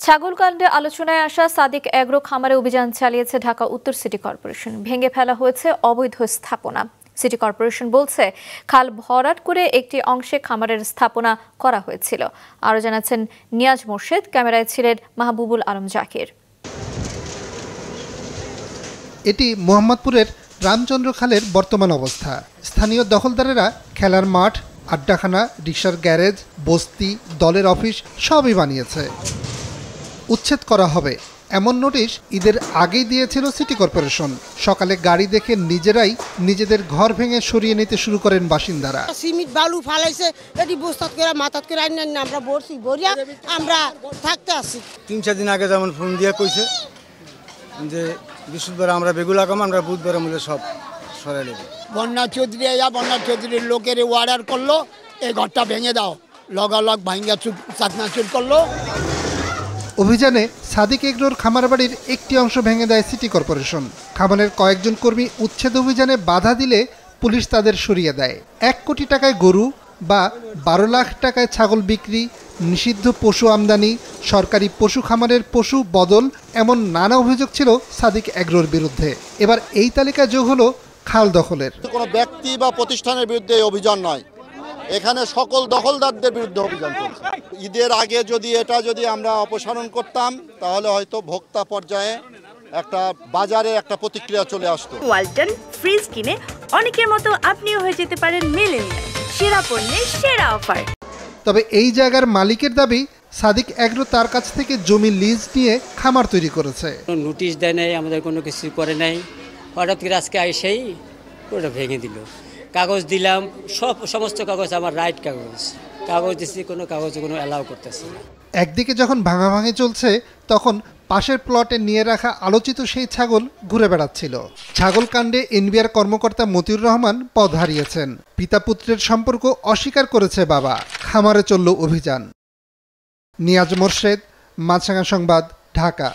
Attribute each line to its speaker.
Speaker 1: ছাগলকাণ্ডে আলোচনায় আসা সাদিক এগ্রো খামারে অভিযান চালিয়েছে ঢাকা উত্তর সিটি কর্পোরেশন। ভেঙে ফেলা হয়েছে অবৈধ স্থাপনা। সিটি কর্পোরেশন বলছে খাল ভরাট করে একটি অংশে খামারের স্থাপনা করা হয়েছিল। আরো জানাচ্ছেন নিয়াজ মোর্শেদ, ক্যামেরায় ছিলেন মাহবুবুল আলম জাকির।
Speaker 2: এটি মোহাম্মদপুরের রামচন্দ্র খালের বর্তমান অবস্থা। স্থানীয় দখলদারেরা খেলার মাঠ, আড্ডাখানা, রিকশার গ্যারেজ, বস্তি, দলের অফিস সবই বানিয়েছে। উচ্ছেদ করা হবে এমন নোটিশ ঈদের আগেই দিয়েছিল সিটি কর্পোরেশন। সকালে গাড়ি দেখে নিজেরাই নিজেদের ঘর ভেঙে সরিয়ে নিতে শুরু করেন বাসিন্দারা।
Speaker 3: সিমেন্ট বালু ফালাইছে, এটি বস্তাত করে মাথাত করে আইন আমরা বসছি, বরিয়া আমরা থাকতে আসি।
Speaker 4: 3-4 দিন আগে যেমন ফোন দিয়ে কইছে যে বৃহস্পতিবার আমরা বেগুলা কাম, আমরা বুধবার মধ্যে সব সরাই নেব।
Speaker 5: বন্যা চৌধুরীর লোকের অর্ডার করলো এই ঘরটা ভেঙে দাও, লগালগ ভাঙ্গা চাকনাচুর করলো।
Speaker 2: অভিযানে সাদিক এগ্রোর খামার বাড়ির একটি অংশ ভেঙে দেয় সিটি কর্পোরেশন। খামারের কয়েকজন কর্মী উচ্ছেদ অভিযানে বাধা দিলে পুলিশ তাদের সরিয়ে দেয়। 1 কোটি টাকায় গরু বা 12 লাখ টাকায় ছাগল বিক্রি, নিষিদ্ধ পশু আমদানি, সরকারি পশু খামারের পশু বদল, এমন নানা অভিযোগ ছিল সাদিক এগ্রোর বিরুদ্ধে। এবার এই তালিকায় যোগ হলো খাল দখলের।
Speaker 6: কোনো ব্যক্তি বা প্রতিষ্ঠানের বিরুদ্ধে অভিযান নয়, এখানে সকল দখলদারদের বিরুদ্ধে অভিযান চলছে। ঈদের আগে যদি আমরা অপসারণ করতাম তাহলে হয়তো ভোক্তা পর্যায়ে একটা বাজারে একটা প্রতিক্রিয়া চলে আসতো।
Speaker 7: ওয়ালটন ফ্রিজ কিনে অনেকের মতো আপনিও হয়ে যেতে পারেন মিলেনিয়াল, সেরা পণ্যের সেরা অফার।
Speaker 2: তবে এই জায়গার মালিকের দাবি সাদিক এগ্রো তার কাছ থেকে জমি লিজ নিয়ে খামার তৈরি করেছে।
Speaker 8: নোটিশ দেয় নাই, আমাদের কোনো কিছু করে নাই, হঠাৎ করে আজকে এসেই ওটা ভেঙে দিল। কাগজ দিলাম, সমস্ত কাগজ আমার রাইট কাগজ দিচ্ছি, কোনো কাগজে কোনো অ্যালাউ করতেছে না।
Speaker 2: একদিকে যখন ভাঙাভাঙি চলছে তখন পাশের প্লটে নিয়ে রাখা আলোচিত সেই ছাগল ঘুরে বেড়াচ্ছিল। ছাগল কাণ্ডে এনবিআর কর্মকর্তা মতিউর রহমান পদ হারিয়েছেন। পিতা পুত্রের সম্পর্ক অস্বীকার করেছে বাবা। খামারে চলল অভিযান। নিয়াজ মোর্শেদ, মাছরাঙা সংবাদ, ঢাকা।